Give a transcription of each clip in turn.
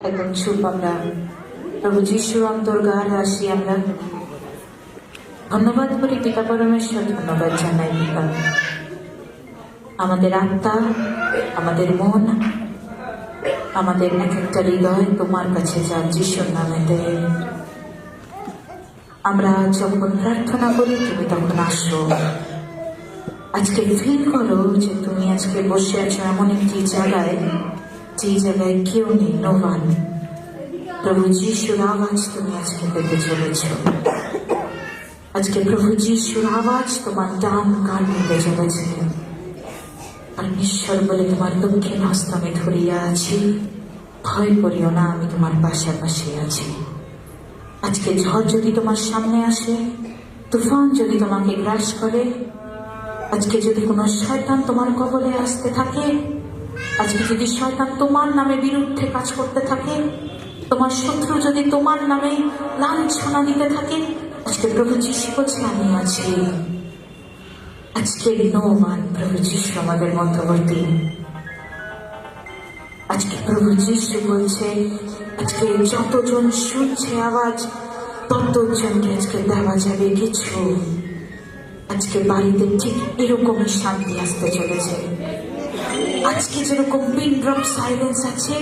এবং চুপ আমরা প্রভু যীশু অন্তর্গার আসি আমরা ধন্যবাদ করি পিতা পরমেশ্বর, ধন্যবাদ জানাই পিতা। আমাদের আত্মা, আমাদের মন, আমাদের এক একটা হৃদয় তোমার কাছে যান যিশুর নামেতে। আমরা যখন প্রার্থনা করি তুমি তখন আসো। আজকে ফিল করো যে তুমি আজকে বসে আছো এমন একটি জায়গায়, যে জায়গায় কেউ নেই, নো ওয়ান। প্রভু যিশুর আওয়াজ তুমি আজকে পেতে চলেছ। আজকে প্রভু যিশুর আওয়াজ তোমার ডান কান নিতে চলেছে। ঈশ্বর বলে তোমার দক্ষিণ হস্ত আমি ধরিয়া আছি, ভয় করিও না, আমি তোমার পাশাপাশি আছি। আজকে ঝড় যদি তোমার সামনে আসে, তুফান যদি তোমাকে গ্রাস করে, আজকে যদি কোনো শয়তান তোমার কবলে আসতে থাকে, আজকে যদি শয়তান তোমার নামে বিরুদ্ধে কাজ করতে থাকে, তোমার শত্রু যদি তোমার নামে লাঞ্ছনা দিতে থাকে, আজকে প্রভু যিশু বলছে আমি আছি। আজকে নো ওয়ান, প্রভু যিশু আমাদের মধ্যবর্তী। আজকে প্রভু যিশু বলছে আজকে যতজন শুনছে আওয়াজ, ততজনকে আজকে দেওয়া যাবে কিছু। আজকে বাড়িতে ঠিক এরকমই শান্তি আসতে চলেছে। আজকে যেরকম পিন ড্রপ সাইলেন্স আছে,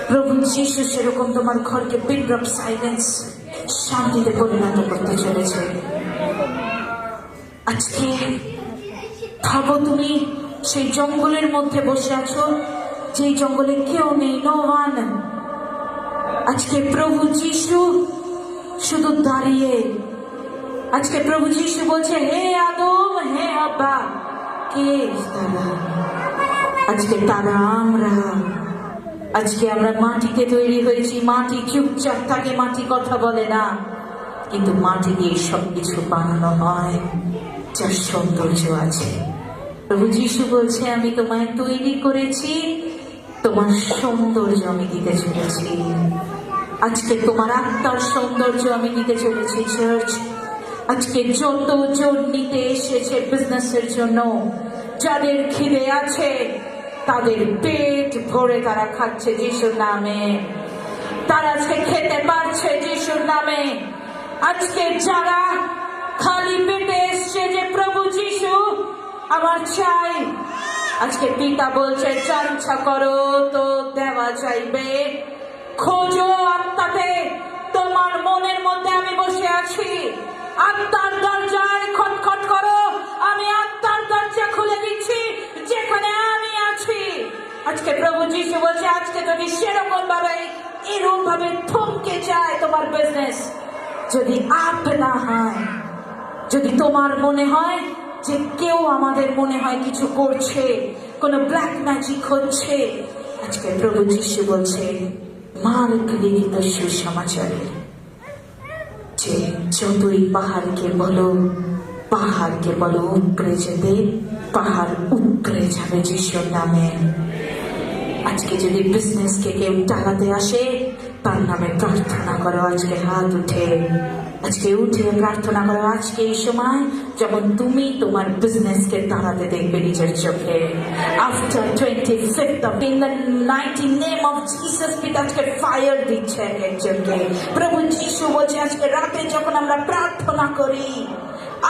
প্রভু যিশু সেরকম তোমার ঘরকে পিন ড্রপ সাইলেন্স শান্তিতে পরিণত করতে চলেছে। আজকে ভাবো তুমি সেই জঙ্গলের মধ্যে বসে আছো, যেই জঙ্গলে কেউ নেই, নো ওয়ান। আজকে প্রভু যিশু শুধু দাঁড়িয়ে, আজকে প্রভু যিশু বলছে হে আদম, হে আব্বা, কে তারা? আজকে তারা আমরা। আজকে আমরা মাটিতে তৈরি হয়েছি। মাটি চুপচাপ থাকে, মাটি কথা বলে না, কিন্তু মাটি দিয়ে সবকিছু বানানো হয় যার সৌন্দর্য আছে। প্রভু যিশু বলছে আমি তোমায় তৈরি করেছি, তোমার সৌন্দর্য আমি দিতে চলেছি। আজকে তোমার আত্মার সৌন্দর্য আমি দিতে চলেছি। চার্চ, আজকে যতজন নিতে এসেছে বিজনেসের জন্য, যাদের খিদে আছে তাদের পেট ভরে তারা খাচ্ছে যিশুর নামে, তারা আজকে খেতে পারছে যিশুর নামে। আজকে যারা খালি পেটে এসছে যে প্রভু যিশু আমার চাই, আজকে পিতা বলছে চাঞ্চা করো তো দেওয়া যাইবে, খোঁজো আত্মাতে, তোমার মনের মধ্যে আমি বসে আছি। আত্মার দরজায় খটখট করো, আমি আত্মার দরজা খুলে দিচ্ছি যেখানে আমি আছি। আজকে প্রভু যিশু বলছে আজকে যদি সেরকম ভাবে এরকম ভাবে থমকে যায় তোমার বিজনেস, যদি আপ না হয়, যদি তোমার মনে হয় যে কেউ আমাদের মনে হয় কিছু করছে, কোনো ব্ল্যাক ম্যাজিক হচ্ছে, আজকে প্রভু যিশু বলছে মার্ক লিখিত সুসমাচারে যে যতই পাহাড়কে বলো উপরে যেতে, পাহাড় উপরে যাবে যিশুর নামে। আজকে যদি বিজনেসকে কেউ টাকাতে আসে, তার নামে প্রার্থনা করো। আজকে হাত উঠে, আজকে উঠে প্রার্থনা করো। আজকে এই সময় যখন তুমি তোমার বিজনেসকে দাঁড়াতে দেখবে নিজের চোখে, after 25th of in the mighty name of Jesus, পিতা আজকে ফায়ার দিচ্ছে একজনকে। প্রভু যিশু বলছে আজকে রাতে যখন আমরা প্রার্থনা করি,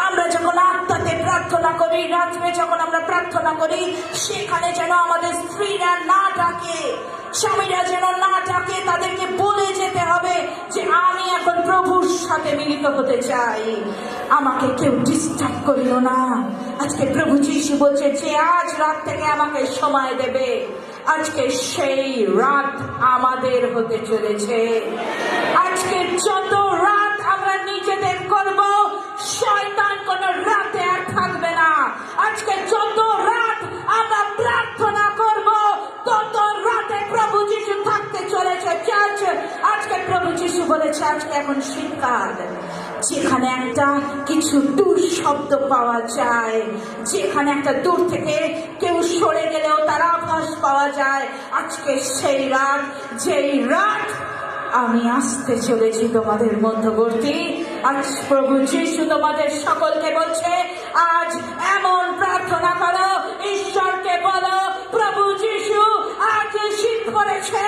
আমরা যখন আত্মাতে প্রার্থনা করি, রাত্রে যখন আমরা প্রার্থনা করি, সেখানে যেন আমাদের স্ত্রীরা না ডাকে, স্বামীরা যেন না ডাকে, তাদেরকে বলে যেতে হবে যে আমি এখন প্রভুর সাথে মিলিত হতে চাই, আমাকে কেউ ডিস্টার্ব করিও না। আজকে প্রভু যিশু বলছে যে আজ রাত থেকে আমাকে সময় দেবে, আজকে সেই রাত আমাদের হতে চলেছে। আজকে যত রাত আমরা নিজেদের করব, শয়তান কোন রাতে আর থাকবে না। আজকে যত রাত আমরা প্রার্থনা করব, তত রাতে প্রভু যিশু থাকতে চলেছে। চার্চ, আজকে প্রভু যিশু বলেছে আজকে এখন শীতকাল, যেখানে একটা কিছু দূর শব্দ পাওয়া যায়, যেখানে একটা দূর থেকে কেউ সরে গেলেও তার আভাস পাওয়া যায়। আজকে সেই রাত, যেই রাত আমি আসতে চলেছি তোমাদের মধ্যবর্তী। আজ প্রভু যিশু তোমাদের সকলকে বলছে আজ এমন প্রার্থনা করো, ঈশ্বরকে বলো প্রভু যিশু আজ শীত পড়েছে,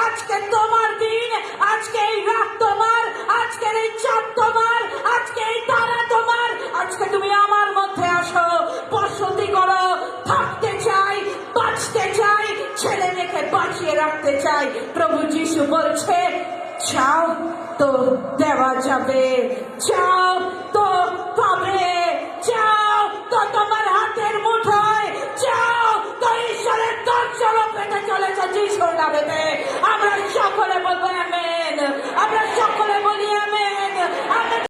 আজ আজকে তোমার দিন, আজকে এই রাত তোমার, আজকের এই চাঁদ তোমার, আজকে এই তারা তোমার। আজকে তুমি আমার মধ্যে আসো, বসতি করো। থাকতে চাই, বাঁচতে চাই, ছেলে মেয়েকে বাঁচিয়ে রাখতে চাই। প্রভু যিশু বলছে, চাও তো দেওয়া যাবে, চাও